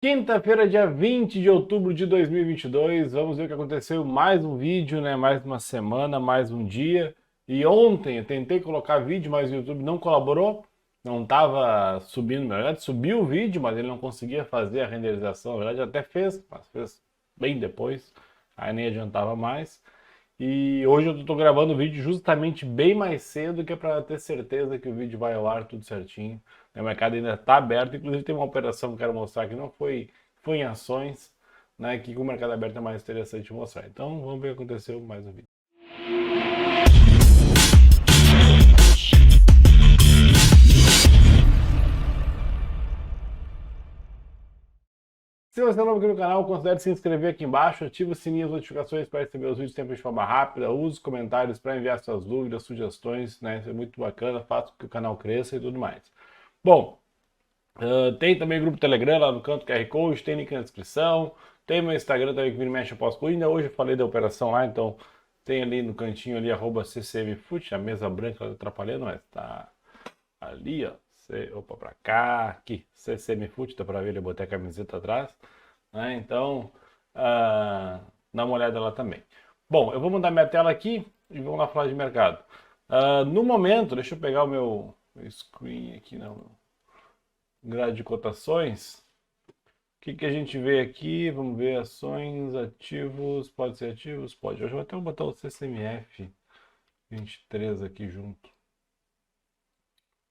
Quinta-feira, dia 20 de outubro de 2022, vamos ver o que aconteceu. Mais um vídeo, né? Mais uma semana, mais um dia. E ontem eu tentei colocar vídeo, mas o YouTube não colaborou. Não estava subindo, na verdade, subiu o vídeo, mas ele não conseguia fazer a renderização. Na verdade, até fez, mas fez bem depois. Aí nem adiantava mais. E hoje eu estou gravando o vídeo justamente bem mais cedo, que é para ter certeza que o vídeo vai ao ar tudo certinho. O mercado ainda está aberto, inclusive tem uma operação que eu quero mostrar que não foi em ações, né? Que com o mercado aberto é mais interessante mostrar. Então vamos ver o que aconteceu mais no vídeo. Se você é novo aqui no canal, considere se inscrever aqui embaixo, ative o sininho das notificações para receber os vídeos sempre de forma rápida, use os comentários para enviar suas dúvidas, sugestões, né? Isso é muito bacana, faz com que o canal cresça e tudo mais. Bom, tem também grupo Telegram lá no canto QR Code, tem link na descrição. Tem meu Instagram também que me mexe após posto. Ainda hoje eu falei da operação lá, então tem ali no cantinho ali, @ccmfut, a mesa branca atrapalhando, mas tá ali, ó. Opa, pra cá, aqui, ccmfut, dá pra ver, eu botei a camiseta atrás, né? Então, dá uma olhada lá também. Bom, eu vou mudar minha tela aqui e vamos lá falar de mercado. No momento, deixa eu pegar o meu screen aqui, não, grade de cotações. O que a gente vê aqui? Vamos ver ações, ativos. Pode ser ativos? Pode. Hoje eu vou até botar o CCMF 23 aqui junto.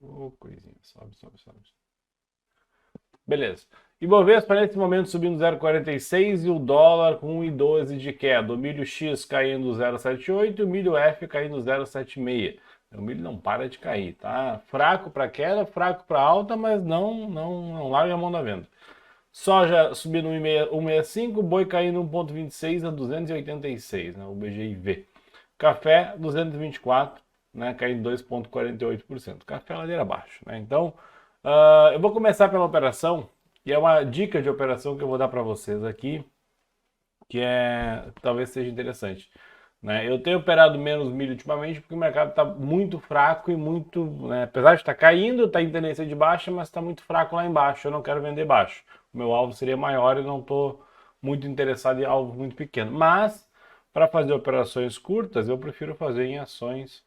Ô, coisinha. Sobe, sobe, sobe. Beleza. Ibovespa nesse momento subindo 0,46 e o dólar com 1,12 de queda. O milho X caindo 0,78 e o milho F caindo 0,76. O milho não para de cair, tá? Fraco para queda, fraco para alta, mas não larga a mão da venda. Soja subindo 1,65, boi caindo 1,26 a 286, né, o BGIV. Café 224, né, caindo 2,48%. Café ladeira abaixo, né? Então, eu vou começar pela operação, e é uma dica de operação que eu vou dar para vocês aqui, que talvez seja interessante. Né? Eu tenho operado menos milho ultimamente porque o mercado está muito fraco e muito, né, apesar de estar caindo, está em tendência de baixa, mas está muito fraco lá embaixo. Eu não quero vender baixo. O meu alvo seria maior e não estou muito interessado em alvo muito pequeno. Mas para fazer operações curtas, eu prefiro fazer em ações,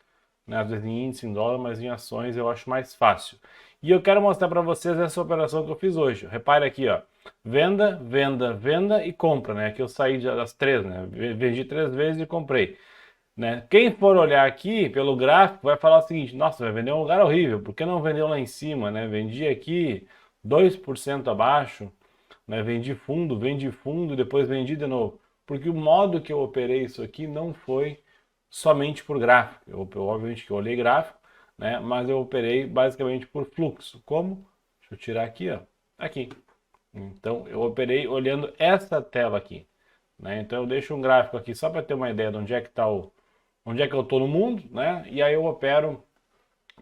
né, às vezes em índice, em dólar, mas em ações eu acho mais fácil. E eu quero mostrar para vocês essa operação que eu fiz hoje. Repare aqui, ó. Venda, venda, venda e compra, né? Aqui eu saí das três, né? Vendi 3 vezes e comprei, né? Quem for olhar aqui pelo gráfico vai falar o seguinte: nossa, vai vender um lugar horrível, por que não vendeu lá em cima, né? Vendi aqui 2% abaixo, né? Vendi fundo, depois vendi de novo. Porque o modo que eu operei isso aqui não foi somente por gráfico. Obviamente que eu olhei gráfico, né? Mas eu operei basicamente por fluxo. Como? Deixa eu tirar aqui, ó. Aqui. Então eu operei olhando essa tela aqui, né? Então eu deixo um gráfico aqui só para ter uma ideia de onde é que está onde é que eu estou no mundo, né? E aí eu opero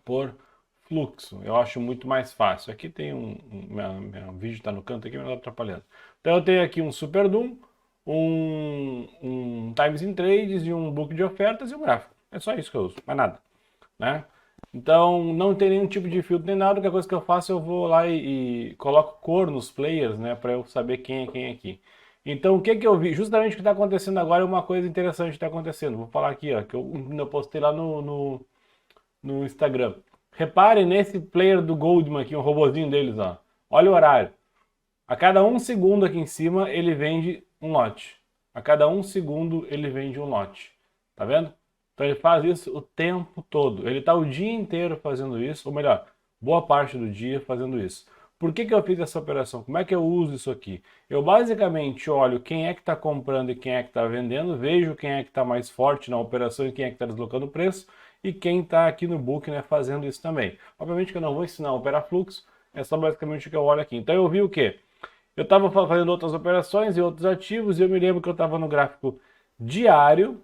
por fluxo. Eu acho muito mais fácil. Aqui tem meu vídeo está no canto aqui, mas não está atrapalhando. Então eu tenho aqui um Super Doom, um Times in Trades e um book de ofertas e um gráfico. É só isso que eu uso, mais nada, né? Então não tem nenhum tipo de filtro nem nada. A única coisa que eu faço, eu vou lá e coloco cor nos players, né, para eu saber quem é quem aqui. Então o que que eu vi? Justamente o que está acontecendo agora é uma coisa interessante que está acontecendo. Vou falar aqui, ó, que eu postei lá no Instagram. Reparem nesse player do Goldman aqui, um robozinho deles, ó. Olha o horário. A cada 1 segundo aqui em cima ele vende um lote. A cada 1 segundo ele vende um lote. Tá vendo? Então ele faz isso o tempo todo. Ele está o dia inteiro fazendo isso, ou melhor, boa parte do dia fazendo isso. Por que eu fiz essa operação? Como é que eu uso isso aqui? Eu basicamente olho quem é que está comprando e quem é que está vendendo, vejo quem é que está mais forte na operação e quem é que está deslocando o preço, e quem está aqui no book, né, fazendo isso também. Obviamente que eu não vou ensinar a operar fluxo, é só basicamente o que eu olho aqui. Então eu vi o quê? Eu estava fazendo outras operações e outros ativos e eu me lembro que eu estava no gráfico diário,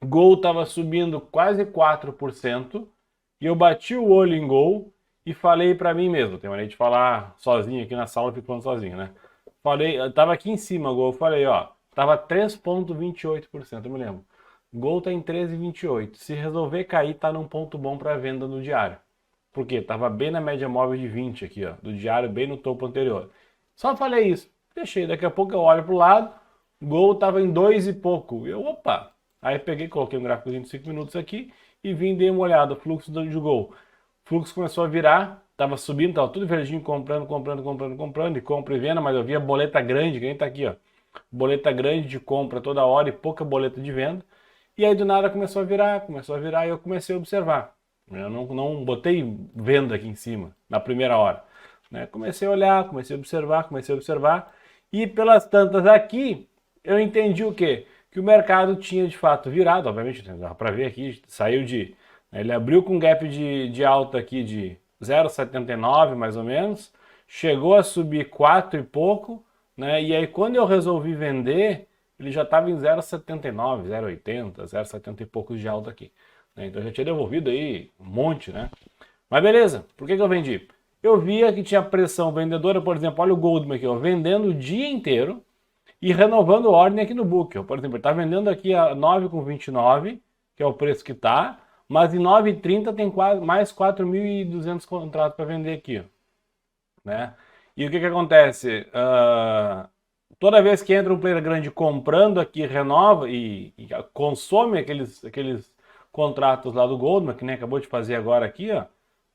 Gol estava subindo quase 4% e eu bati o olho em Gol e falei para mim mesmo, tem maneira de falar sozinho aqui na sala, ficando sozinho, né? Falei, eu tava aqui em cima, Gol, eu falei, ó, tava 3,28%, eu me lembro. Gol tá em 13,28. Se resolver cair, tá num ponto bom para venda no diário. Por quê? Tava bem na média móvel de 20 aqui, ó, do diário, bem no topo anterior. Só falei isso. Deixei, daqui a pouco eu olho pro lado, o Gol tava em 2 e pouco. Eu, opa! Aí peguei, coloquei um gráfico de 5 minutos aqui e vim, dei uma olhada, o fluxo do Gol. O fluxo começou a virar, tava subindo, tava tudo verdinho, comprando, e compra e venda, mas eu via boleta grande, que nem tá aqui, ó. Boleta grande de compra toda hora e pouca boleta de venda. E aí do nada começou a virar e eu comecei a observar. Eu não botei venda aqui em cima, na primeira hora. Né? Comecei a olhar, comecei a observar. E pelas tantas aqui, eu entendi o quê? Que o mercado tinha de fato virado, obviamente, dá para ver aqui, saiu de... Ele abriu com um gap de alta aqui de 0,79 mais ou menos, chegou a subir 4 e pouco, né? E aí quando eu resolvi vender, ele já estava em 0,79, 0,80, 0,70 e poucos de alta aqui. Né? Então eu já tinha devolvido aí um monte, né? Mas beleza, por que eu vendi? Eu via que tinha pressão vendedora, por exemplo, olha o Goldman aqui, ó, vendendo o dia inteiro e renovando ordem aqui no book. Ó. Por exemplo, ele está vendendo aqui a 9,29, que é o preço que está, mas em 9,30 tem mais 4.200 contratos para vender aqui. Ó. Né? E o que acontece? Toda vez que entra um player grande comprando aqui, renova e consome aqueles contratos lá do Goldman, que nem acabou de fazer agora aqui, ó,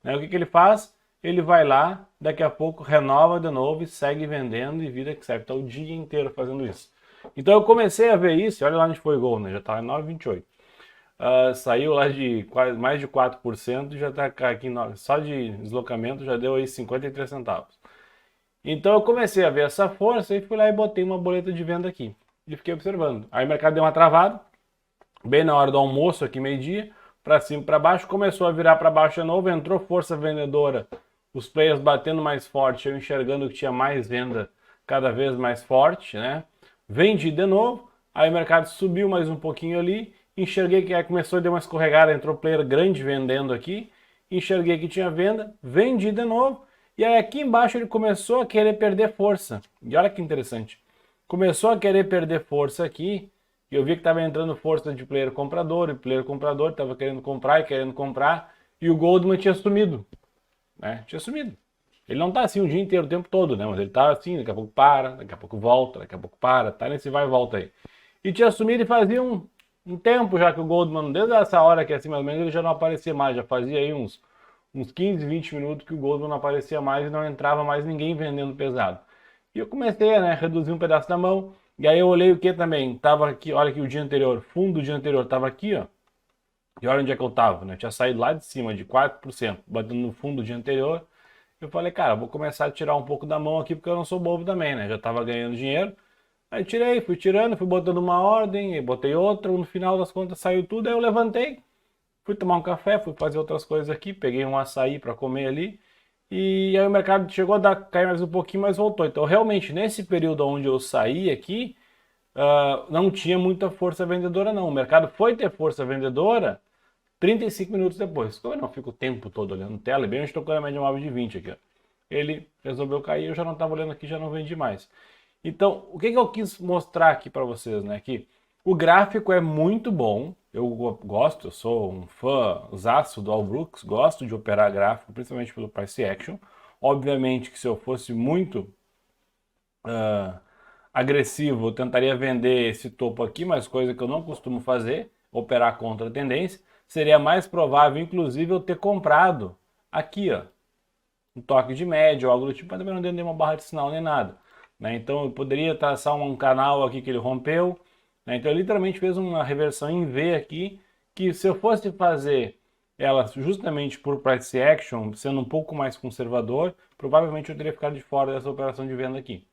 né, o que ele faz? Ele vai lá, daqui a pouco renova de novo e segue vendendo e vida que serve. Está o dia inteiro fazendo isso. Então eu comecei a ver isso, olha lá onde foi o Goldman, já estava em 9,28. Saiu lá de mais de 4% e já está aqui, só de deslocamento já deu aí 53 centavos. Então eu comecei a ver essa força e fui lá e botei uma boleta de venda aqui. E fiquei observando. Aí o mercado deu uma travada, bem na hora do almoço aqui, meio-dia, para cima e para baixo, começou a virar para baixo de novo, entrou força vendedora, os players batendo mais forte, eu enxergando que tinha mais venda cada vez mais forte, né? Vendi de novo, aí o mercado subiu mais um pouquinho ali, enxerguei que aí começou a dar uma escorregada, entrou player grande vendendo aqui, enxerguei que tinha venda, vendi de novo, e aí aqui embaixo ele começou a querer perder força. E olha que interessante. Começou a querer perder força aqui. E eu vi que estava entrando força de player comprador. E player comprador estava querendo comprar e querendo comprar. E o Goldman tinha sumido. Né? Tinha sumido. Ele não está assim o dia inteiro, o tempo todo, né? Mas ele está assim, daqui a pouco para, daqui a pouco volta, daqui a pouco para. Tá nesse vai e volta aí. E tinha sumido e fazia um tempo já que o Goldman, desde essa hora que é assim mais ou menos, ele já não aparecia mais. Já fazia aí uns 15, 20 minutos que o Goldman não aparecia mais e não entrava mais ninguém vendendo pesado. E eu comecei a reduzir um pedaço da mão, e aí eu olhei o que também, tava aqui, olha aqui o dia anterior, fundo do dia anterior estava aqui, ó, e olha onde é que eu tava, né, eu tinha saído lá de cima de 4%, batendo no fundo do dia anterior, eu falei, cara, vou começar a tirar um pouco da mão aqui, porque eu não sou bobo também, né, já tava ganhando dinheiro, aí tirei, fui tirando, fui botando uma ordem, botei outra, no final das contas saiu tudo, aí eu levantei, fui tomar um café, fui fazer outras coisas aqui, peguei um açaí para comer ali, e aí o mercado chegou a cair mais um pouquinho, mas voltou. Então, realmente, nesse período onde eu saí aqui, não tinha muita força vendedora, não. O mercado foi ter força vendedora 35 minutos depois. Como eu não fico o tempo todo olhando tela, bem onde estou com a média móvel de 20 aqui. Ó. Ele resolveu cair, eu já não estava olhando aqui, já não vendi mais. Então, o que eu quis mostrar aqui para vocês, né? Que o gráfico é muito bom, eu gosto, eu sou um fãzaço do All Brooks, gosto de operar gráfico, principalmente pelo Price Action. Obviamente que se eu fosse muito agressivo, eu tentaria vender esse topo aqui, mas coisa que eu não costumo fazer, operar contra a tendência. Seria mais provável, inclusive, eu ter comprado aqui, ó, um toque de média ou algo do tipo, mas também não deu nenhuma barra de sinal nem nada. Né? Então eu poderia traçar um canal aqui que ele rompeu. Né? Então eu literalmente fez uma reversão em V aqui, que se eu fosse fazer ela justamente por price action, sendo um pouco mais conservador, provavelmente eu teria ficado de fora dessa operação de venda aqui.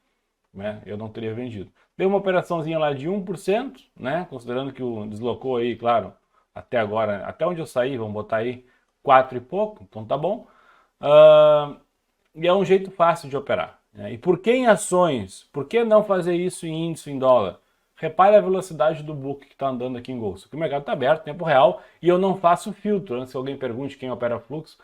Né? Eu não teria vendido. Deu uma operaçãozinha lá de 1%, né? Considerando que o deslocou aí, claro, até agora, até onde eu saí, vamos botar aí 4 e pouco, então tá bom. E é um jeito fácil de operar. Né? E por que em ações? Por que não fazer isso em índice, em dólar? Repare a velocidade do book que está andando aqui em Bolsa. Porque o mercado está aberto, tempo real, e eu não faço filtro. Antes que alguém pergunte quem opera fluxo,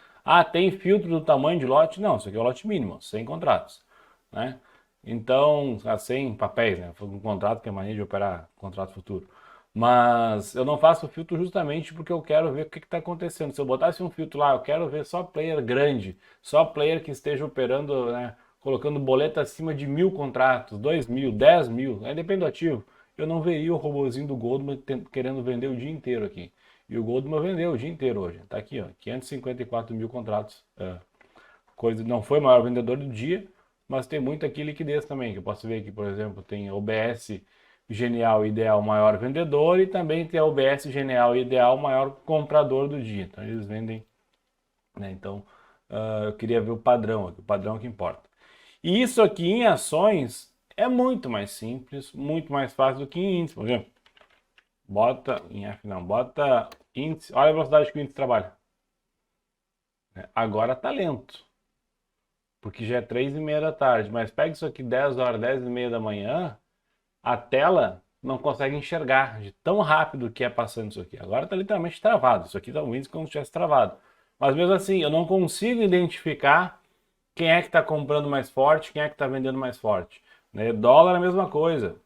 tem filtro do tamanho de lote? Não, isso aqui é o lote mínimo, 100 contratos. Né? Então, 100 papéis, né? Um contrato que é mania de operar contrato futuro. Mas eu não faço filtro justamente porque eu quero ver o que está acontecendo. Se eu botasse um filtro lá, eu quero ver só player grande, só player que esteja operando, né, colocando boleto acima de 1.000 contratos, 2.000, 10.000, aí depende do ativo. Eu não veria o robozinho do Goldman querendo vender o dia inteiro aqui. E o Goldman vendeu o dia inteiro hoje. Tá aqui, ó, 554 mil contratos. Coisa, não foi o maior vendedor do dia, mas tem muito aqui liquidez também. Que eu posso ver aqui, por exemplo, tem OBS Genial Ideal maior vendedor e também tem a OBS Genial Ideal maior comprador do dia. Então eles vendem, né? Então eu queria ver o padrão aqui, o padrão é que importa. E isso aqui em ações é muito mais simples, muito mais fácil do que em índice, por exemplo. Bota em F não, bota índice, olha a velocidade que o índice trabalha. Agora tá lento, porque já é 3:30 da tarde, mas pega isso aqui 10 horas, 10:30 da manhã, a tela não consegue enxergar de tão rápido que é passando isso aqui. Agora tá literalmente travado, isso aqui tá o índice como se tivesse travado. Mas mesmo assim, eu não consigo identificar quem é que está comprando mais forte, quem é que está vendendo mais forte. Né? Dólar é a mesma coisa.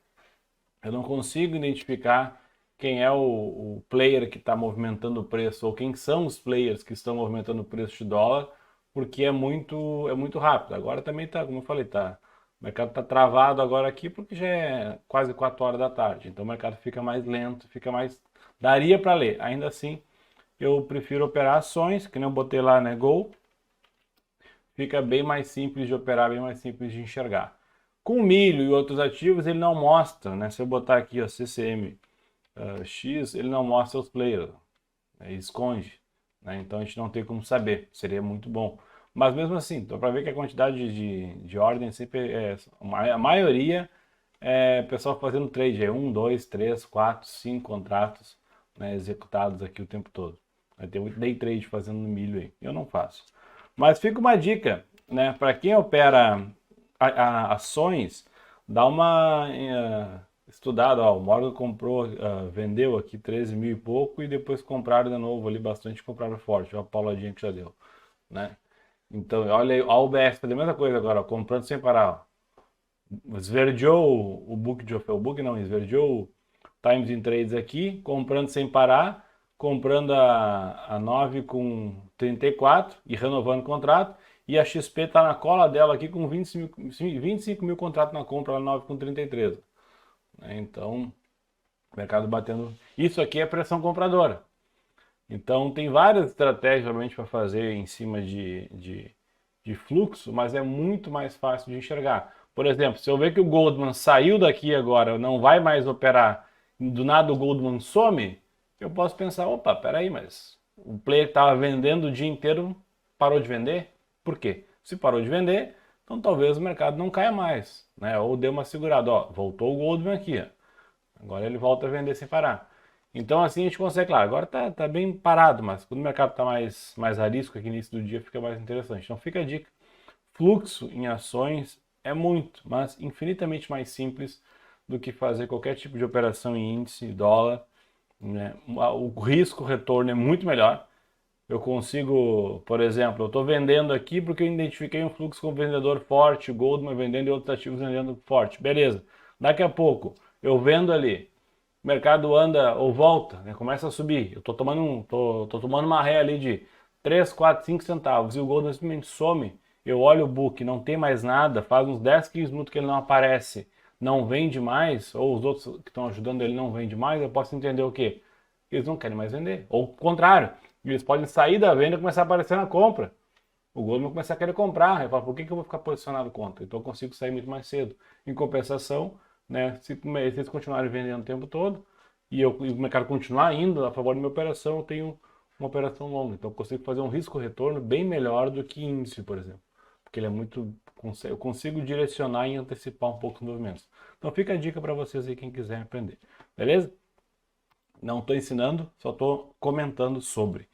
Eu não consigo identificar quem é o player que está movimentando o preço ou quem são os players que estão movimentando o preço de dólar, porque é muito rápido. Agora também está, como eu falei, o mercado está travado agora aqui porque já é quase 4 horas da tarde. Então o mercado fica mais lento, fica mais... Daria para ler. Ainda assim, eu prefiro operar ações, que nem eu botei lá, né, Gol. Fica bem mais simples de operar, bem mais simples de enxergar. Com milho e outros ativos, ele não mostra, né? Se eu botar aqui, ó, CCM X, ele não mostra os players, né? Esconde, né? Então a gente não tem como saber, seria muito bom. Mas mesmo assim, dá para ver que a quantidade de ordem sempre é, a maioria é pessoal fazendo trade, é 1, 2, 3, 4, 5 contratos, né, executados aqui o tempo todo. Vai ter muito day trade fazendo no milho aí, eu não faço. Mas fica uma dica, né, para quem opera ações, dá uma estudada, ó, o Morgan comprou, vendeu aqui 13 mil e pouco e depois compraram de novo ali bastante, compraram forte, ó, a pauladinha que já deu, né? Então, olha aí, a UBS faz a mesma coisa agora, ó, comprando sem parar, ó. Esverdeou o book de o book não, esverdeou o Times in Trades aqui, comprando sem parar, comprando a 9 com 34 e renovando o contrato. E a XP está na cola dela aqui com 25 mil contratos na compra, a 9 com 33. Então, o mercado batendo. Isso aqui é pressão compradora. Então, tem várias estratégias realmente para fazer em cima de fluxo, mas é muito mais fácil de enxergar. Por exemplo, se eu ver que o Goldman saiu daqui agora, não vai mais operar, do nada o Goldman some, eu posso pensar, opa, peraí, mas o player que estava vendendo o dia inteiro parou de vender? Por quê? Se parou de vender, então talvez o mercado não caia mais, né? Ou dê uma segurada, ó, voltou o Goldman aqui, ó. Agora ele volta a vender sem parar. Então assim a gente consegue, claro, agora tá bem parado, mas quando o mercado está mais a risco aqui no início do dia fica mais interessante. Então fica a dica, fluxo em ações é muito, mas infinitamente mais simples do que fazer qualquer tipo de operação em índice, dólar, né? O risco-retorno é muito melhor. Eu consigo, por exemplo, eu estou vendendo aqui porque eu identifiquei um fluxo com um vendedor forte, o Goldman vendendo e outros ativos vendendo forte. Beleza. Daqui a pouco eu vendo ali, o mercado anda ou volta, né, começa a subir. Eu estou tô tomando uma ré ali de 3, 4, 5 centavos e o Goldman simplesmente some. Eu olho o book, não tem mais nada, faz uns 10, 15 minutos que ele não aparece, não vende mais, ou os outros que estão ajudando ele não vendem mais, eu posso entender o quê? Eles não querem mais vender. Ou o contrário, eles podem sair da venda e começar a aparecer na compra. O Goldman começar a querer comprar. Eu falo, por que eu vou ficar posicionado contra? Então eu consigo sair muito mais cedo. Em compensação, né, se eles continuarem vendendo o tempo todo e o mercado continuar indo a favor da minha operação, eu tenho uma operação longa. Então eu consigo fazer um risco-retorno bem melhor do que índice, por exemplo. Porque ele é muito... Eu consigo direcionar e antecipar um pouco os movimentos. Então fica a dica para vocês aí, quem quiser aprender. Beleza? Não estou ensinando, só estou comentando sobre.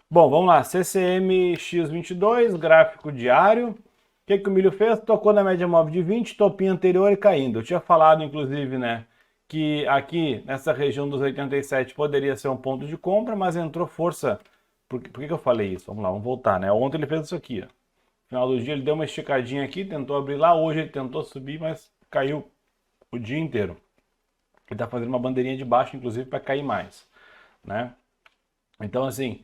Bom, vamos lá. CCM X22, gráfico diário. O que o milho fez? Tocou na média móvel de 20, topinho anterior e caindo. Eu tinha falado, inclusive, né, que aqui nessa região dos 87 poderia ser um ponto de compra, mas entrou força. Por que eu falei isso? Vamos lá, vamos voltar, né? Ontem ele fez isso aqui, ó. No final do dia ele deu uma esticadinha aqui, tentou abrir lá. Hoje ele tentou subir, mas caiu o dia inteiro. Ele está fazendo uma bandeirinha de baixo, inclusive, para cair mais, né? Então, assim,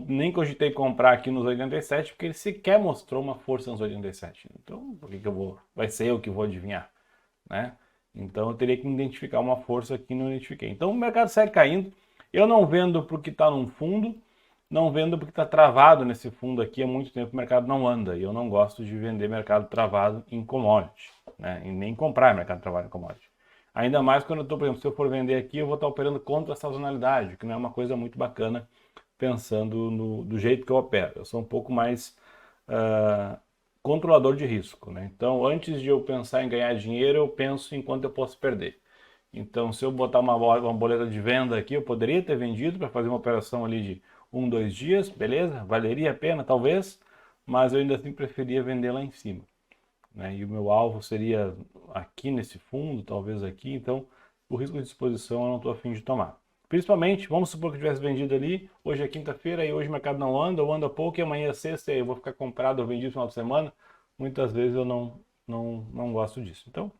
Nem cogitei comprar aqui nos 87, porque ele sequer mostrou uma força nos 87. Então, por que que eu vou? Vai ser eu que vou adivinhar, né? Então, eu teria que identificar uma força aqui e não identifiquei. Então, o mercado segue caindo. Eu não vendo porque está num fundo, não vendo porque está travado nesse fundo aqui há muito tempo. O mercado não anda e eu não gosto de vender mercado travado em commodity, né? E nem comprar mercado travado em commodity. Ainda mais quando eu estou, por exemplo, se eu for vender aqui, eu vou estar operando contra a sazonalidade, que não é uma coisa muito bacana pensando do jeito que eu opero. Eu sou um pouco mais controlador de risco, né? Então, antes de eu pensar em ganhar dinheiro, eu penso em quanto eu posso perder. Então, se eu botar uma boleta de venda aqui, eu poderia ter vendido para fazer uma operação ali de 1, 2 dias, beleza? Valeria a pena, talvez, mas eu ainda assim preferia vender lá em cima, né? E o meu alvo seria aqui nesse fundo, talvez aqui, então o risco de exposição eu não estou afim de tomar. Principalmente, vamos supor que eu tivesse vendido ali, hoje é quinta-feira e hoje o mercado não anda, ou anda pouco e amanhã é sexta e eu vou ficar comprado ou vendido no final de semana. Muitas vezes eu não gosto disso. Então,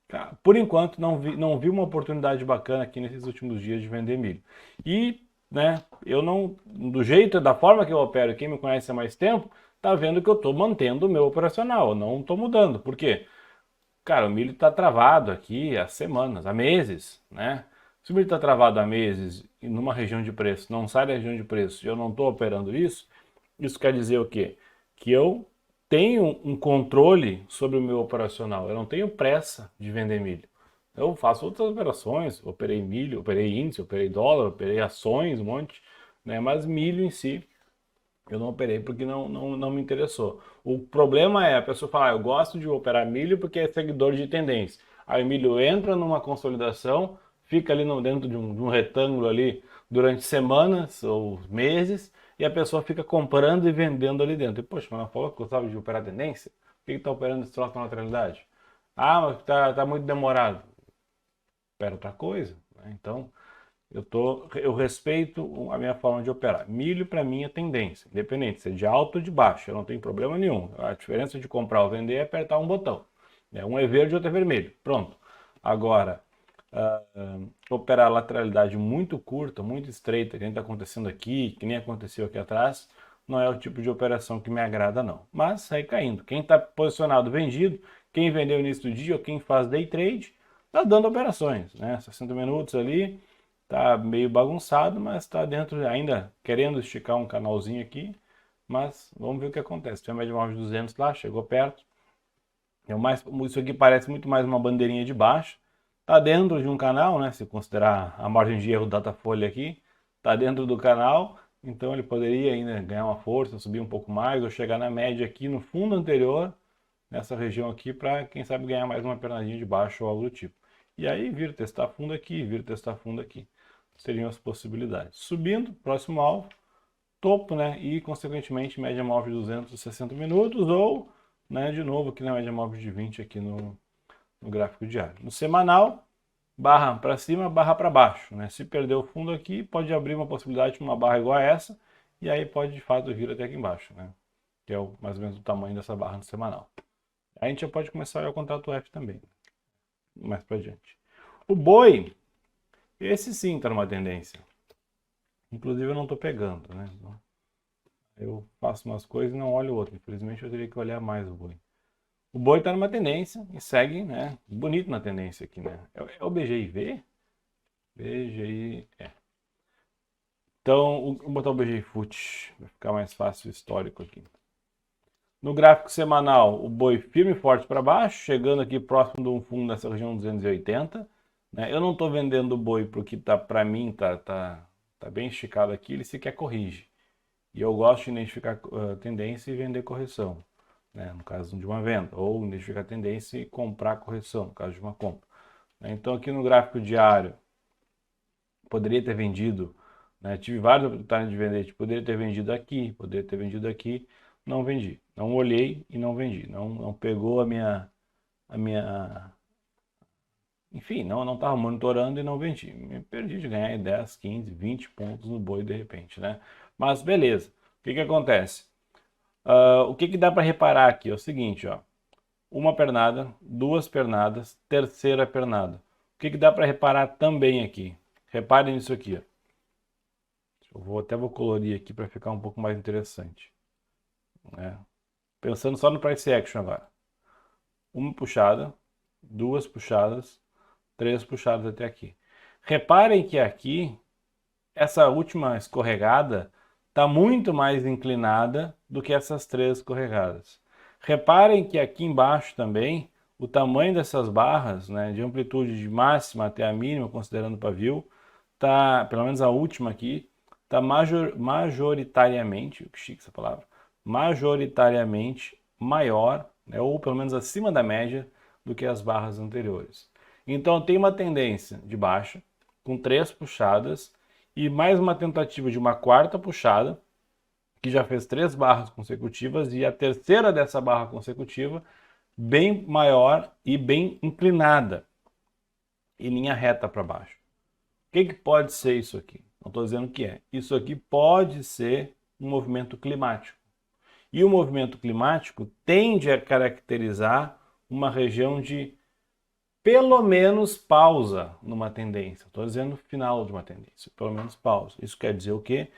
cara, por enquanto não vi uma oportunidade bacana aqui nesses últimos dias de vender milho. E, né, eu não, do jeito, da forma que eu opero, quem me conhece há mais tempo, tá vendo que eu estou mantendo o meu operacional, eu não estou mudando. Por quê? Cara, o milho está travado aqui há semanas, há meses, né? Se o milho está travado há meses e numa região de preço, não sai da região de preço e eu não estou operando isso quer dizer o quê? Que eu tenho um controle sobre o meu operacional, eu não tenho pressa de vender milho. Eu faço outras operações, operei milho, operei índice, operei dólar, operei ações, um monte, né? Mas milho em si eu não operei porque não me interessou. O problema é a pessoa falar, eu gosto de operar milho porque é seguidor de tendência. Aí o milho entra numa consolidação, fica ali dentro de um retângulo ali durante semanas ou meses, e a pessoa fica comprando e vendendo ali dentro. E, poxa, mas ela falou que gostava de operar tendência? Por que está operando esse troço na lateralidade? Ah, mas tá muito demorado. Opera outra coisa, né? Então, eu respeito a minha forma de operar. Milho para mim é tendência, independente se é de alto ou de baixo, eu não tenho problema nenhum. A diferença de comprar ou vender é apertar um botão. Um é verde, outro é vermelho. Pronto. Agora, operar lateralidade muito curta, muito estreita, que nem está acontecendo aqui, que nem aconteceu aqui atrás, não é o tipo de operação que me agrada, não. Mas sai caindo. Quem está posicionado vendido, quem vendeu no início do dia ou quem faz day trade, está dando operações, né? 60 minutos ali, tá meio bagunçado, mas está dentro, ainda querendo esticar um canalzinho aqui, mas vamos ver o que acontece. Tem a média móvel de 200 lá, chegou perto. Isso aqui parece muito mais uma bandeirinha de baixo. Está dentro de um canal, né? Se considerar a margem de erro do Datafolha aqui, está dentro do canal, então ele poderia ainda ganhar uma força, subir um pouco mais, ou chegar na média aqui no fundo anterior, nessa região aqui, para quem sabe ganhar mais uma pernadinha de baixo ou algo do tipo. E aí vir testar fundo aqui, vir testar fundo aqui. Seriam as possibilidades. Subindo, próximo alvo, topo, né? E consequentemente média móvel de 260 minutos ou, né, de novo aqui na média móvel de 20 aqui no gráfico diário. No semanal, barra para cima, barra para baixo, né? Se perder o fundo aqui, pode abrir uma possibilidade de uma barra igual a essa e aí pode de fato vir até aqui embaixo, né? Que é mais ou menos o tamanho dessa barra no semanal. Aí a gente já pode começar a olhar o contrato F também, mais para diante. O boi, esse sim está numa tendência. Inclusive eu não estou pegando, né? Eu faço umas coisas e não olho outra. Infelizmente eu teria que olhar mais o boi. O boi está numa tendência e segue, né? Bonito na tendência aqui, né? É o BGIV? BGI. Então, vou botar o BGI Foot. Vai ficar mais fácil o histórico aqui. No gráfico semanal, o boi firme e forte para baixo, chegando aqui próximo de um fundo nessa região 280. Né? Eu não estou vendendo o boi porque tá, para mim tá bem esticado aqui, ele sequer corrige. E eu gosto de identificar tendência e vender correção, né? No caso de uma venda, ou identificar tendência e comprar correção, no caso de uma compra. Então aqui no gráfico diário, poderia ter vendido, né? Tive várias oportunidades de vender, poderia ter vendido aqui, não vendi. Não olhei e não vendi. Não pegou a minha. Enfim, não estava monitorando e não vendi. Me perdi de ganhar 10, 15, 20 pontos no boi de repente, né? Mas beleza. O que acontece? O que dá para reparar aqui? É o seguinte, ó. Uma pernada, duas pernadas, terceira pernada. O que dá para reparar também aqui? Reparem nisso aqui, ó. Até vou colorir aqui para ficar um pouco mais interessante, né? Pensando só no price action agora. Uma puxada, duas puxadas, três puxadas até aqui. Reparem que aqui, essa última escorregada está muito mais inclinada do que essas três escorregadas. Reparem que aqui embaixo também, o tamanho dessas barras, né, de amplitude de máxima até a mínima, considerando o pavio, tá, pelo menos a última aqui, está majoritariamente, que chique essa palavra, majoritariamente maior, né, ou pelo menos acima da média do que as barras anteriores. Então tem uma tendência de baixa, com três puxadas, e mais uma tentativa de uma quarta puxada, que já fez três barras consecutivas, e a terceira dessa barra consecutiva, bem maior e bem inclinada, em linha reta para baixo. O que pode ser isso aqui? Não estou dizendo que é. Isso aqui pode ser um movimento climático. E o movimento climático tende a caracterizar uma região de pelo menos pausa numa tendência. Estou dizendo final de uma tendência, pelo menos pausa. Isso quer dizer o quê?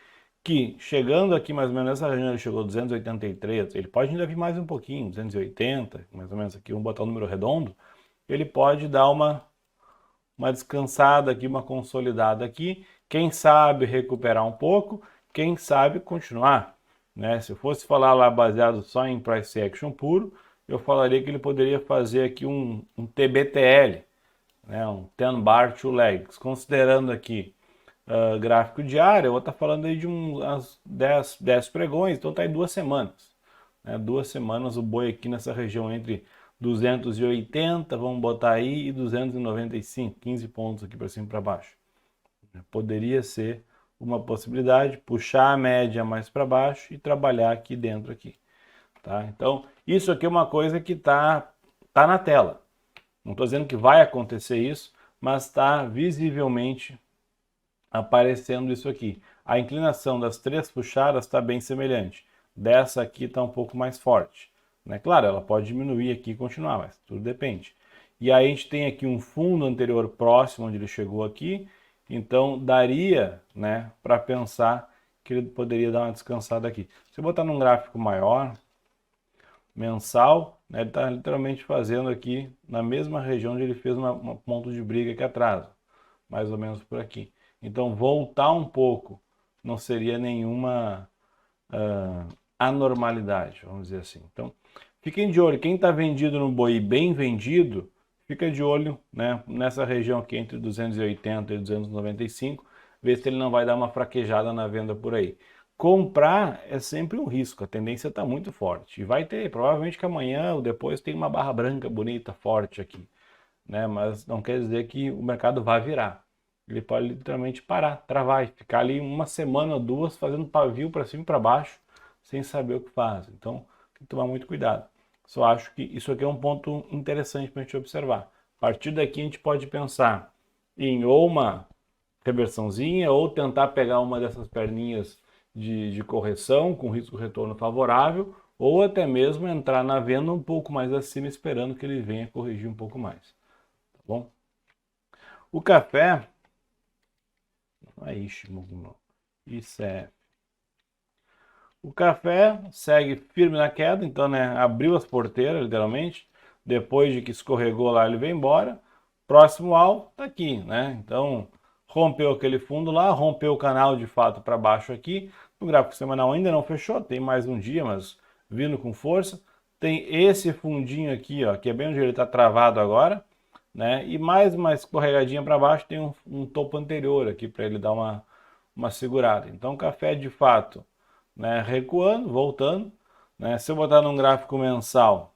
Que chegando aqui mais ou menos nessa região, ele chegou a 283, ele pode ainda vir mais um pouquinho, 280, mais ou menos aqui, vamos botar um número redondo, ele pode dar uma descansada aqui, uma consolidada aqui, quem sabe recuperar um pouco, quem sabe continuar, né? Se eu fosse falar lá baseado só em price action puro, eu falaria que ele poderia fazer aqui um TBTL, né? Um 10 bar 2 legs, considerando aqui gráfico diário, eu vou estar falando aí de umas 10 pregões, então está em 2 semanas, né? 2 semanas o boi aqui nessa região entre 280, vamos botar aí, e 295, 15 pontos aqui para cima e para baixo. Poderia ser uma possibilidade, puxar a média mais para baixo e trabalhar aqui dentro aqui, tá? Então, isso aqui é uma coisa que tá na tela. Não estou dizendo que vai acontecer isso, mas está visivelmente aparecendo isso aqui. A inclinação das três puxadas está bem semelhante. Dessa aqui está um pouco mais forte, né? Claro, ela pode diminuir aqui e continuar, mas tudo depende. E aí a gente tem aqui um fundo anterior próximo onde ele chegou aqui, então daria, né, para pensar que ele poderia dar uma descansada aqui. Se eu botar num gráfico maior, mensal, né, ele está literalmente fazendo aqui na mesma região onde ele fez um ponto de briga aqui atrás, mais ou menos por aqui. Então voltar um pouco não seria nenhuma anormalidade, vamos dizer assim. Então fiquem de olho, quem está vendido no boi bem vendido, fica de olho, né, nessa região aqui entre 280 e 295, ver se ele não vai dar uma fraquejada na venda por aí. Comprar é sempre um risco, a tendência está muito forte. E vai ter, provavelmente que amanhã ou depois tem uma barra branca bonita, forte aqui, né? Mas não quer dizer que o mercado vai virar. Ele pode literalmente parar, travar e ficar ali uma semana ou duas fazendo pavio para cima e para baixo, sem saber o que faz. Então, tem que tomar muito cuidado. Só acho que isso aqui é um ponto interessante para a gente observar. A partir daqui a gente pode pensar em ou uma reversãozinha ou tentar pegar uma dessas perninhas de correção com risco-retorno favorável ou até mesmo entrar na venda um pouco mais acima esperando que ele venha corrigir um pouco mais. Tá bom? O café... Não é Ishimoku, não. Isso é... O café segue firme na queda, então, né, abriu as porteiras, literalmente. Depois de que escorregou lá, ele veio embora. Próximo alvo tá aqui, né? Então, rompeu aquele fundo lá, rompeu o canal de fato para baixo aqui. O gráfico semanal ainda não fechou, tem mais um dia, mas vindo com força. Tem esse fundinho aqui, ó, que é bem onde ele está travado agora, né? E mais uma escorregadinha para baixo, tem um topo anterior aqui para ele dar uma segurada. Então, o café de fato, né, recuando, voltando, né? Se eu botar num gráfico mensal,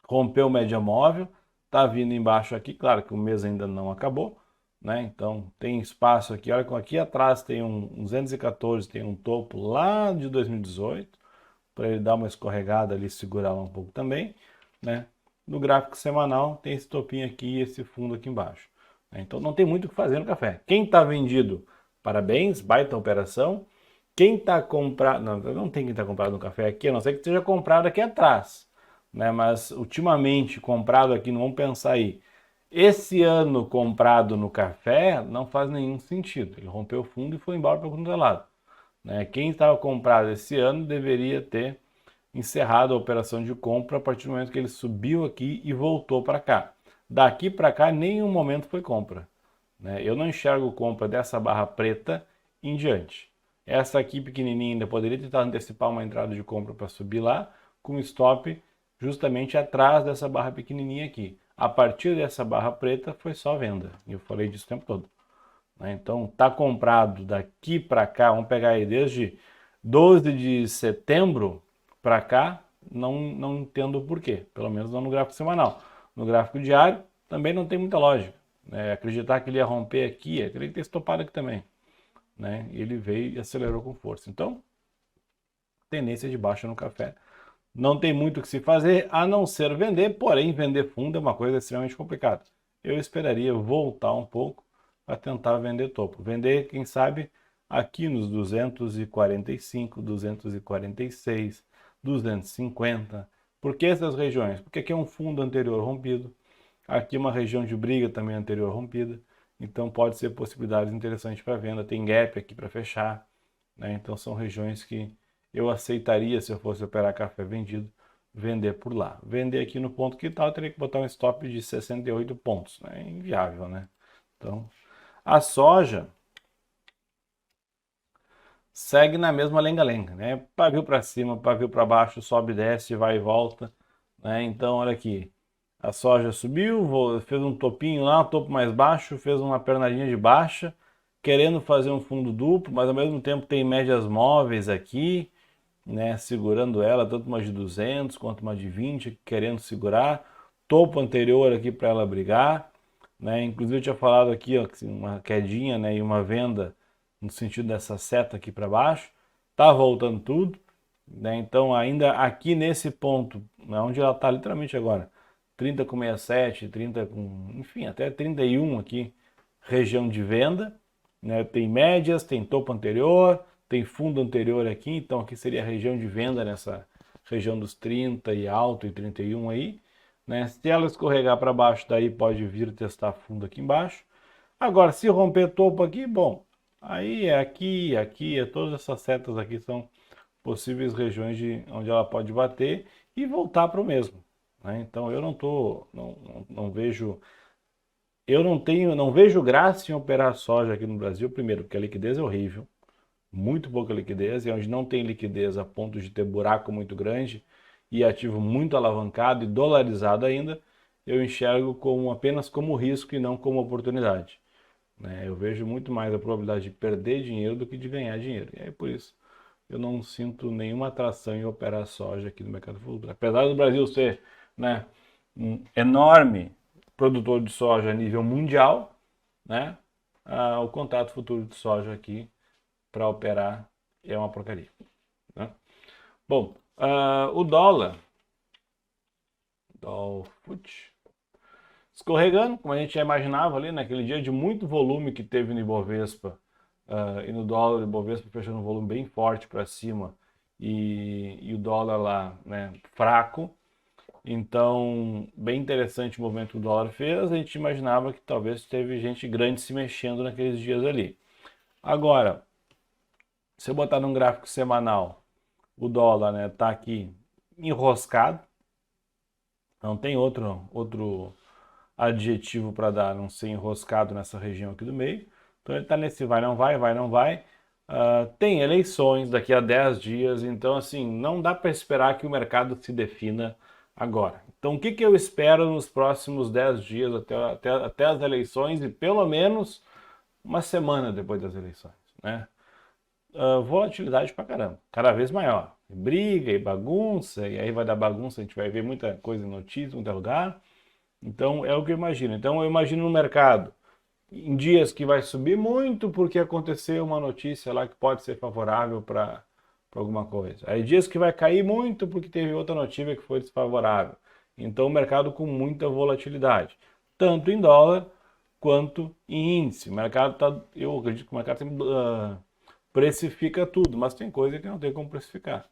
rompeu média móvel, tá vindo embaixo aqui, claro que o mês ainda não acabou, né? Então tem espaço aqui, olha como aqui atrás tem um 214, tem um topo lá de 2018, para ele dar uma escorregada ali, segurar lá um pouco também, né? No gráfico semanal tem esse topinho aqui e esse fundo aqui embaixo, né? Então não tem muito o que fazer no café. Quem está vendido, parabéns, baita operação. Quem está comprado, não tem quem está comprado no café aqui, a não ser que esteja comprado aqui atrás, né? Mas ultimamente comprado aqui, não vamos pensar aí, Esse ano comprado no café não faz nenhum sentido. Ele rompeu o fundo e foi embora para o outro lado, né? Quem estava comprado esse ano deveria ter encerrado a operação de compra a partir do momento que ele subiu aqui e voltou para cá. Daqui para cá, nenhum momento foi compra, né? Eu não enxergo compra dessa barra preta em diante. Essa aqui pequenininha ainda poderia tentar antecipar uma entrada de compra para subir lá, com stop justamente atrás dessa barra pequenininha aqui. A partir dessa barra preta foi só venda, e eu falei disso o tempo todo, né? Então tá comprado daqui para cá, vamos pegar aí desde 12 de setembro para cá, não entendo o porquê, pelo menos não no gráfico semanal. No gráfico diário também não tem muita lógica, né? Acreditar que ele ia romper aqui, teria que ter estopado aqui também, né? E ele veio e acelerou com força. Então, tendência de baixa no café. Não tem muito o que se fazer a não ser vender, porém vender fundo é uma coisa extremamente complicada. Eu esperaria voltar um pouco para tentar vender topo. Vender, quem sabe, aqui nos 245, 246, 250. Por que essas regiões? Porque aqui é um fundo anterior rompido, aqui é uma região de briga também anterior rompida, então pode ser possibilidades interessantes para venda. Tem gap aqui para fechar, né? Então são regiões que eu aceitaria, se eu fosse operar café vendido, vender por lá. Vender aqui no ponto que tal, eu teria que botar um stop de 68 pontos, né? É inviável, né? Então, a soja segue na mesma lenga-lenga, né? Pavio para cima, pavio para baixo, sobe, desce, vai e volta, né? Então, olha aqui, a soja subiu, fez um topinho lá, um topo mais baixo, fez uma pernadinha de baixa, querendo fazer um fundo duplo, mas ao mesmo tempo tem médias móveis aqui, né, segurando ela, tanto uma de 200 quanto uma de 20, querendo segurar, topo anterior aqui para ela brigar, né? Inclusive eu tinha falado aqui, ó, uma quedinha, né, e uma venda no sentido dessa seta aqui para baixo, tá voltando tudo, né? Então ainda aqui nesse ponto, né, onde ela está literalmente agora, 30 com 67, 30 com, enfim, até 31 aqui, região de venda, né? Tem médias, tem topo anterior, tem fundo anterior aqui, então aqui seria a região de venda nessa região dos 30 e alto e 31 aí, né? Se ela escorregar para baixo, daí pode vir testar fundo aqui embaixo. Agora, se romper topo aqui, bom, aí é aqui, aqui, todas essas setas aqui são possíveis regiões de onde ela pode bater e voltar para o mesmo, né? Então eu não vejo, não vejo graça em operar soja aqui no Brasil, primeiro porque a liquidez é horrível, muito pouca liquidez, e onde não tem liquidez a ponto de ter buraco muito grande e ativo muito alavancado e dolarizado ainda, eu enxergo apenas como risco e não como oportunidade, né? Eu vejo muito mais a probabilidade de perder dinheiro do que de ganhar dinheiro. E aí por isso eu não sinto nenhuma atração em operar soja aqui no mercado futuro. Apesar do Brasil ser, né, um enorme produtor de soja a nível mundial, né, o contrato futuro de soja aqui para operar é uma porcaria, né? Bom, o dólar escorregando, como a gente já imaginava ali naquele dia de muito volume que teve no Ibovespa, e no dólar, o Ibovespa fechando um volume bem forte para cima e o dólar lá, né, fraco. Então, bem interessante o movimento que o dólar fez. A gente imaginava que talvez teve gente grande se mexendo naqueles dias ali. Agora, se eu botar num gráfico semanal, o dólar, né, tá aqui enroscado. Não tem outro adjetivo para dar, não ser enroscado nessa região aqui do meio. Então ele está nesse vai, não vai, vai, não vai. Tem eleições daqui a 10 dias, então assim, não dá para esperar que o mercado se defina agora. Então o que eu espero nos próximos 10 dias até as eleições e pelo menos uma semana depois das eleições, né? Volatilidade pra caramba, cada vez maior. Briga e bagunça, e aí vai dar bagunça, a gente vai ver muita coisa em notícia, em muito lugar. Então é o que eu imagino. Então eu imagino no mercado, em dias que vai subir muito porque aconteceu uma notícia lá que pode ser favorável para alguma coisa. Aí dias que vai cair muito porque teve outra notícia que foi desfavorável. Então o mercado com muita volatilidade, tanto em dólar quanto em índice. O mercado tá, eu acredito que o mercado sempre precifica tudo, mas tem coisa que não tem como precificar.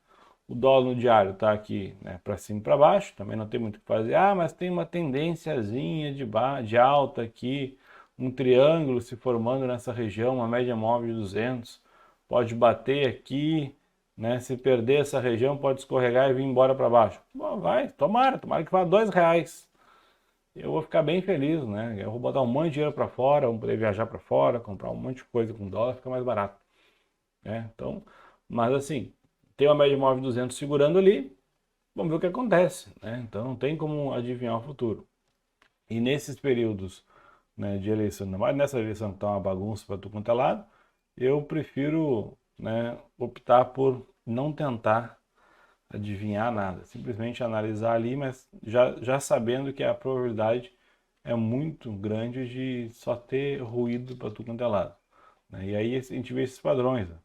O dólar no diário está aqui, né, para cima e para baixo, também não tem muito o que fazer. Ah, mas tem uma tendênciazinha de alta aqui, um triângulo se formando nessa região, uma média móvel de 200. Pode bater aqui, né? Se perder essa região, pode escorregar e vir embora para baixo. Bom, vai, tomara que vá R$ 2. Eu vou ficar bem feliz, né? Eu vou botar um monte de dinheiro para fora, vou poder viajar para fora, comprar um monte de coisa com dólar, fica mais barato, né? Então, mas assim, tem uma média móvel de 200 segurando ali, vamos ver o que acontece, né? Então, não tem como adivinhar o futuro. E nesses períodos, né, de eleição, ainda mais nessa eleição que tá uma bagunça para tudo quanto é lado, eu prefiro, né, optar por não tentar adivinhar nada, simplesmente analisar ali, mas já sabendo que a probabilidade é muito grande de só ter ruído para tudo quanto é lado, né? E aí a gente vê esses padrões, né?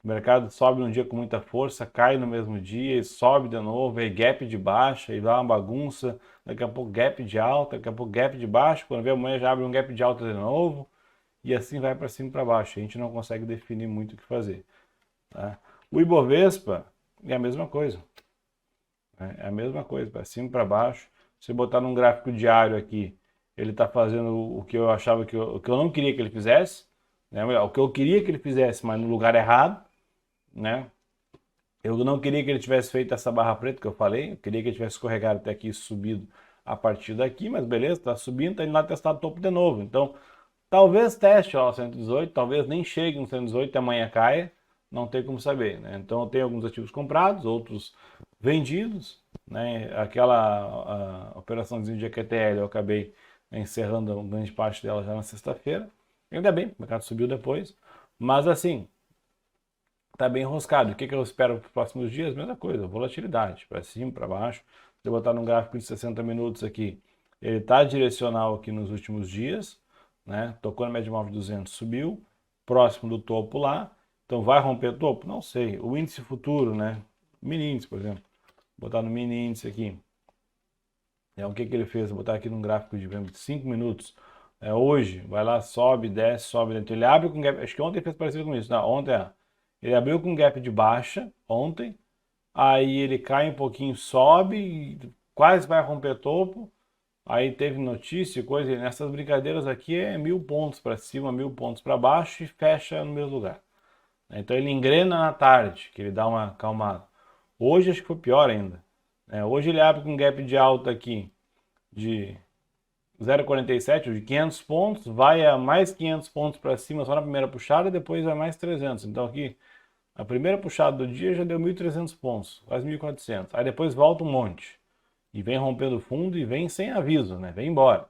O mercado sobe num dia com muita força, cai no mesmo dia, e sobe de novo, aí gap de baixa, e dá uma bagunça, daqui a pouco gap de alta, daqui a pouco gap de baixo, quando vê amanhã já abre um gap de alta de novo, e assim vai para cima e para baixo. A gente não consegue definir muito o que fazer, tá? O Ibovespa é a mesma coisa, né? É a mesma coisa, para cima e para baixo. Se botar num gráfico diário aqui, ele está fazendo o que eu achava o que eu não queria que ele fizesse, né? O que eu queria que ele fizesse, mas no lugar errado, né? Eu não queria que ele tivesse feito essa barra preta que eu falei, eu queria que ele tivesse escorregado até aqui e subido a partir daqui, mas beleza, está subindo, está indo lá testar o topo de novo. Então, talvez teste ó, 118, talvez nem chegue no 118 e amanhã caia, não tem como saber, né? Então, eu tenho alguns ativos comprados, outros vendidos, né? Aquela operaçãozinha de EQTL eu acabei, né, encerrando grande parte dela já na sexta-feira. Ainda bem, o mercado subiu depois, mas assim, tá bem enroscado. O que eu espero para os próximos dias? Mesma coisa, volatilidade, para cima, para baixo. Se eu botar num gráfico de 60 minutos aqui, ele está direcional aqui nos últimos dias, né? Tocou na média móvel de 200, subiu, próximo do topo lá. Então vai romper o topo? Não sei. O índice futuro, né? Mini índice, por exemplo. Vou botar no mini índice aqui. O que ele fez? Vou botar aqui num gráfico de 5 minutos. Hoje, vai lá, sobe, desce, sobe dentro. Ele abre com gap. Acho que ontem fez parecido com isso. Não, ontem ele abriu com gap de baixa ontem, aí ele cai um pouquinho, sobe, quase vai romper topo, aí teve notícia, coisa, e nessas brincadeiras aqui é 1.000 pontos para cima, 1.000 pontos para baixo e fecha no mesmo lugar. Então ele engrena na tarde, que ele dá uma acalmada. Hoje acho que foi pior ainda. Hoje ele abre com gap de alta aqui de 0,47, de 500 pontos, vai a mais 500 pontos para cima só na primeira puxada e depois vai mais 300. Então aqui, a primeira puxada do dia já deu 1.300 pontos, quase 1.400. Aí depois volta um monte. E vem rompendo o fundo e vem sem aviso, né? Vem embora.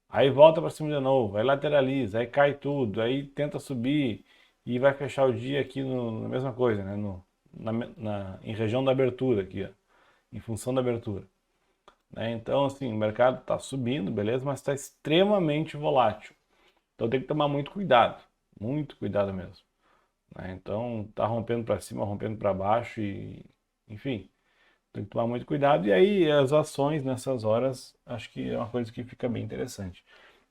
Aí volta para cima de novo, aí lateraliza, aí cai tudo, aí tenta subir e vai fechar o dia aqui na mesma coisa, né? Em região da abertura aqui, ó, em função da abertura. Então, assim, o mercado está subindo, beleza, mas está extremamente volátil. Então tem que tomar muito cuidado mesmo. Então, tá rompendo para cima, rompendo para baixo e, enfim, tem que tomar muito cuidado. E aí, as ações nessas horas, acho que é uma coisa que fica bem interessante.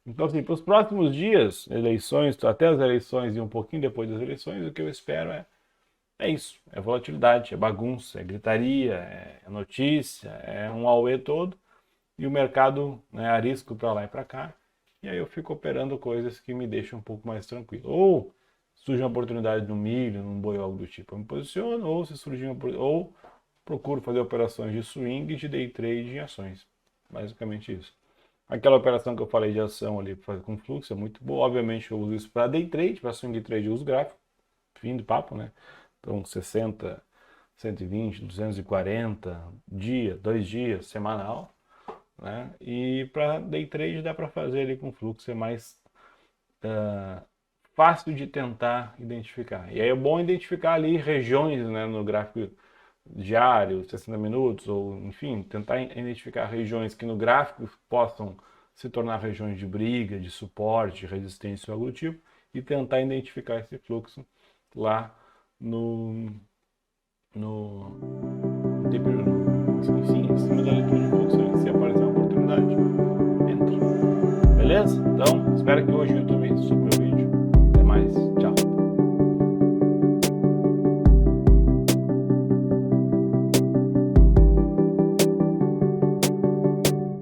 Então, assim, para os próximos dias, eleições, até as eleições e um pouquinho depois das eleições, o que eu espero é isso, é volatilidade, é bagunça, é gritaria, é notícia, é um auê todo, e o mercado, né, arisco para lá e para cá, e aí eu fico operando coisas que me deixam um pouco mais tranquilo. Ou surge uma oportunidade no milho, num boi ou algo do tipo, eu me posiciono, ou se surgir ou procuro fazer operações de swing e de day trade em ações. Basicamente isso. Aquela operação que eu falei de ação ali para fazer com fluxo é muito boa. Obviamente eu uso isso para day trade, para swing trade eu uso gráfico. Fim do papo, né? Então 60, 120, 240, dia, 2 dias, semanal, né? E para day trade dá para fazer ali com fluxo, é mais fácil de tentar identificar. E aí é bom identificar ali regiões, né, no gráfico diário, 60 minutos, ou enfim, tentar identificar regiões que no gráfico possam se tornar regiões de briga, de suporte, de resistência ou algo do tipo, e tentar identificar esse fluxo lá enfim, em cima da leitura de fluxo, se aparecer uma oportunidade, entra. Beleza? Então, espero que hoje o YouTube suba meu vídeo. Até mais.